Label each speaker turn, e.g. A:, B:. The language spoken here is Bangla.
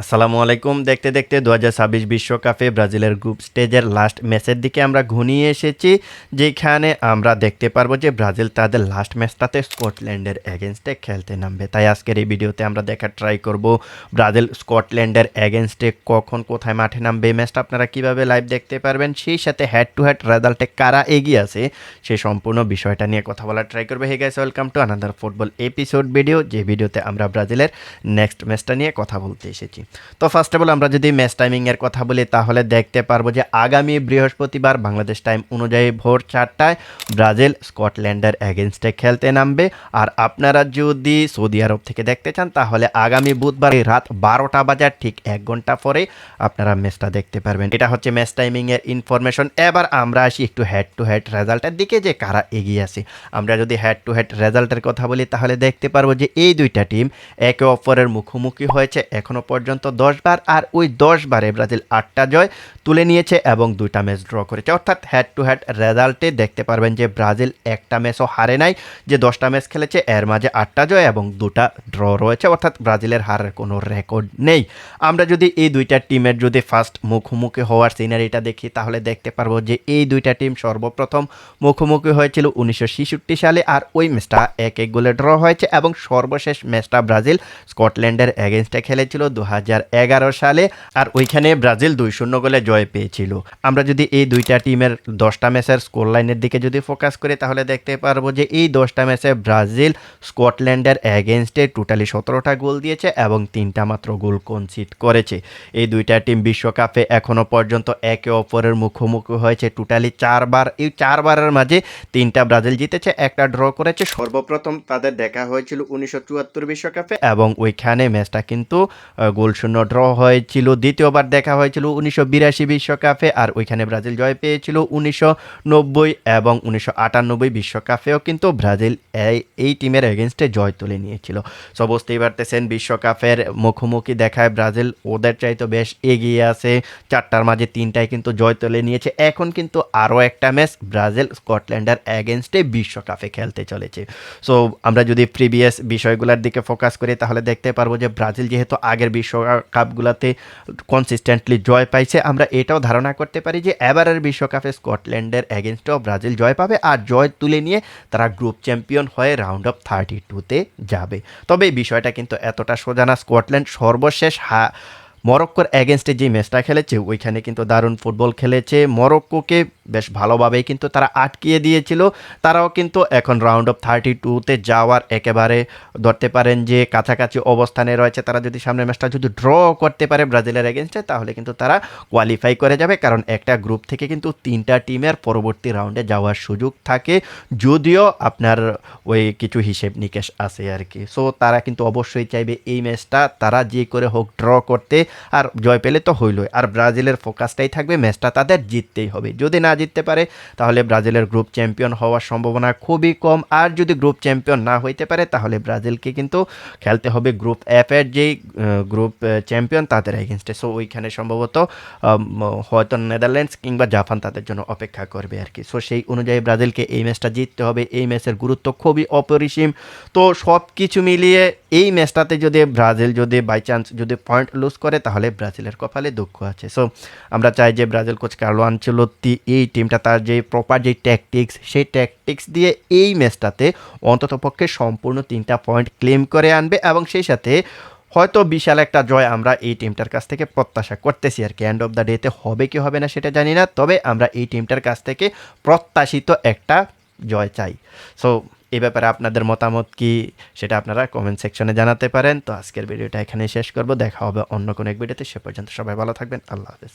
A: আসসালামু আলাইকুম। দেখতে দেখতে ২০২৬ বিশ্বকাপে ব্রাজিলের গ্রুপ স্টেজের লাস্ট ম্যাচের দিকে আমরা ঘনিয়ে এসেছি, যেখানে আমরা দেখতে পারবো যে ব্রাজিল তাদের লাস্ট ম্যাচটাতে স্কটল্যান্ডের এগেনস্টে খেলতে নামবে। তাই আজকের এই ভিডিওতে আমরা দেখার ট্রাই করব ব্রাজিল স্কটল্যান্ডের এগেনস্টে কখন কোথায় মাঠে নামবে, এই ম্যাচটা আপনারা কীভাবে লাইভ দেখতে পারবেন, সেই সাথে হেড টু হেড রেজাল্টে কারা এগিয়ে আছে সেই সম্পূর্ণ বিষয়টা নিয়ে কথা বলার ট্রাই করবে। Hey guys, welcome to another football episode video, যে ভিডিওতে আমরা ব্রাজিলের নেক্সট ম্যাচটা নিয়ে কথা বলতে এসেছি। তো ফার্স্ট অফ অল আমরা যদি ম্যাচ টাইমিংয়ের কথা বলি তাহলে দেখতে পারবো যে আগামী বৃহস্পতিবার বাংলাদেশ টাইম অনুযায়ী ভোর 4টায় ব্রাজিল স্কটল্যান্ডের এগেনস্টে খেলতে নামবে। আর আপনারা যদি সৌদি আরব থেকে দেখতে চান তাহলে আগামী বুধবার রাত 12টা বাজার ঠিক 1 ঘন্টা পরে আপনারা ম্যাচটা দেখতে পারবেন। এটা হচ্ছে ম্যাচ টাইমিংয়ের ইনফরমেশন। এবার আমরা আসি একটু হেড টু হেড রেজাল্টের দিকে, যে কারা এগিয়ে আছে। আমরা যদি হেড টু হেড রেজাল্টের কথা বলি তাহলে দেখতে পারবো যে এই দুইটা টিম একে অপরের মুখোমুখি হয়েছে এখনও পর্যন্ত 10 বার, আর ওই 10 বারে ব্রাজিল 8টা জয় তুলে নিয়েছে এবং 2টা ম্যাচ ড্র করেছে। অর্থাৎ হেড টু হেড রেজাল্টে দেখতে পারবেন যে ব্রাজিল একটা ম্যাচও হারে নাই, যে 10টা ম্যাচ খেলেছে এর মাঝে 8টা জয় এবং 2টা ড্র রয়েছে, অর্থাৎ ব্রাজিলের হারের কোনো রেকর্ড নেই। আমরা যদি এই দুইটা টিমের যদি ফার্স্ট মুখোমুখি হওয়ার সিনারিটা দেখি তাহলে দেখতে পারবো যে এই দুইটা টিম সর্বপ্রথম মুখোমুখি হয়েছিল 1966 সালে, আর ওই ম্যাচটা 1-1 গোলে ড্র হয়েছে এবং সর্বশেষ ম্যাচটা ব্রাজিল স্কটল্যান্ডের এগেনস্টে খেলেছিল 2011 সালে, আর ওইখানে ব্রাজিল 2-0 গোলে জয় পেয়েছিল। আমরা যদি এই দুইটা টিমের 10টা ম্যাচের স্কোর লাইনের দিকে যদি ফোকাস করি তাহলে দেখতে পারবো যে এই 10টা ম্যাচে ব্রাজিল স্কটল্যান্ডের এগেনস্টে টোটালি 17টা গোল দিয়েছে এবং 3টা মাত্র গোল কনসিড করেছে। এই দুইটা টিম বিশ্বকাপে এখনও পর্যন্ত একে অপরের মুখোমুখি হয়েছে টোটালি 4 বার। এই 4 বারের মাঝে 3টা ব্রাজিল জিতেছে, একটা ড্র করেছে। সর্বপ্রথম তাদের দেখা হয়েছিল 1974 বিশ্বকাপে এবং ওইখানে ম্যাচটা কিন্তু গোল শূন্য ড্র হয়েছিল। দ্বিতীয়বার দেখা হয়েছিল 1982 বিশ্বকাপে, আর ওইখানে ব্রাজিল জয় পেয়েছিল। 1990 এবং 1998 বিশ্বকাপেও কিন্তু ব্রাজিল এই টিমের এগেনস্টে জয় তুলে নিয়েছিল। সো বুঝতেই পারতেছেন বিশ্বকাপের মুখোমুখি দেখায় ব্রাজিল ওদের চাইতে বেশ এগিয়ে আছে। 4টার মাঝে 3টায় কিন্তু জয় তুলে নিয়েছে। এখন কিন্তু আরও একটা ম্যাচ ব্রাজিল স্কটল্যান্ডের এগেনস্টে বিশ্বকাপে খেলতে চলেছে। সো আমরা যদি প্রিভিয়াস বিষয়গুলোর দিকে ফোকাস করি তাহলে দেখতে পারবো যে ব্রাজিল যেহেতু আগের বিশ্বকাপগুলোতে কনসিস্টেন্টলি জয় পাইছে, আমরা এটাও ধারণা করতে পারি যে এবারের বিশ্বকাপে স্কটল্যান্ডের এগেনস্টেও ব্রাজিল জয় পাবে, আর জয় তুলে নিয়ে তারা গ্রুপ চ্যাম্পিয়ন হয়ে রাউন্ড অফ 32-তে যাবে। তবে এই বিষয়টা কিন্তু এতটা সোজা না। স্কটল্যান্ড সর্বশেষ মরক্কোর এগেনস্টে যে ম্যাচটা খেলেছে ওইখানে কিন্তু দারুণ ফুটবল খেলেছে। মরক্কোকে বেশ ভালোভাবেই কিন্তু তারা আটকিয়ে দিয়েছিল। তারাও কিন্তু এখন রাউন্ড অফ 32-তে যাওয়ার একেবারে ধরতে পারেন যে কাছাকাছি অবস্থানে রয়েছে। তারা যদি সামনের ম্যাচটা যদি ড্র করতে পারে ব্রাজিলের এগেনস্টে তাহলে কিন্তু তারা কোয়ালিফাই করে যাবে, কারণ একটা গ্রুপ থেকে কিন্তু 3টা টিমের পরবর্তী রাউন্ডে যাওয়ার সুযোগ থাকে, যদিও আপনার ওই কিছু হিসেব নিকেশ আছে আর কি। সো তারা কিন্তু অবশ্যই চাইবে এই ম্যাচটা তারা যে করে হোক ড্র করতে, আর জয় পেলে তো হইলই। আর ব্রাজিলের ফোকাসটাই থাকবে ম্যাচটা তাদের জিততেই হবে। যদি না জিততে পারে তাহলে ব্রাজিলের গ্রুপ চ্যাম্পিয়ন হওয়ার সম্ভাবনা খুবই কম। আর যদি গ্রুপ চ্যাম্পিয়ন না হইতে পারে তাহলে ব্রাজিলকে কিন্তু খেলতে হবে গ্রুপ এফ এর যেই গ্রুপ চ্যাম্পিয়ন তাদের এগেনস্টে। সো ওইখানে সম্ভবত হয়তো নেদারল্যান্ডস কিংবা জাপান তাদের জন্য অপেক্ষা করবে আর কি। সো সেই অনুযায়ী ব্রাজিলকে এই ম্যাচটা জিততে হবে। এই ম্যাচের গুরুত্ব খুবই অপরিসীম। তো সব কিছু মিলিয়ে এই ম্যাচটাতে যদি ব্রাজিল যদি বাই চান্স যদি পয়েন্ট লুজ করে তাহলে ব্রাজিলের কপালে দুঃখ আছে। সো আমরা চাই যে ব্রাজিল কোচ কার্লো আনচেলোত্তি এই টিমটা তার যে প্রপার যে ট্যাকটিক্স সেই ট্যাকটিক্স দিয়ে এই ম্যাচটাতে অন্ততপক্ষে সম্পূর্ণ 3টা পয়েন্ট ক্লেম করে আনবে, এবং সেই সাথে হয়তো বিশাল একটা জয় আমরা এই টিমটার কাছ থেকে প্রত্যাশা করতেছি আর কি। এন্ড অফ দ্য ডেতে হবে কি হবে না সেটা জানি না, তবে আমরা এই টিমটার কাছ থেকে প্রত্যাশিত একটা জয় চাই। সো এই ব্যাপারে আপনাদের মতামত কি সেটা আপনারা কমেন্ট সেকশনে জানাতে পারেন। তো আজকের ভিডিওটা এখানে শেষ করব, দেখা হবে অন্য কোনো এক ভিডিওতে। সে পর্যন্ত সবাই ভালো থাকবেন। আল্লাহ হাফেজ।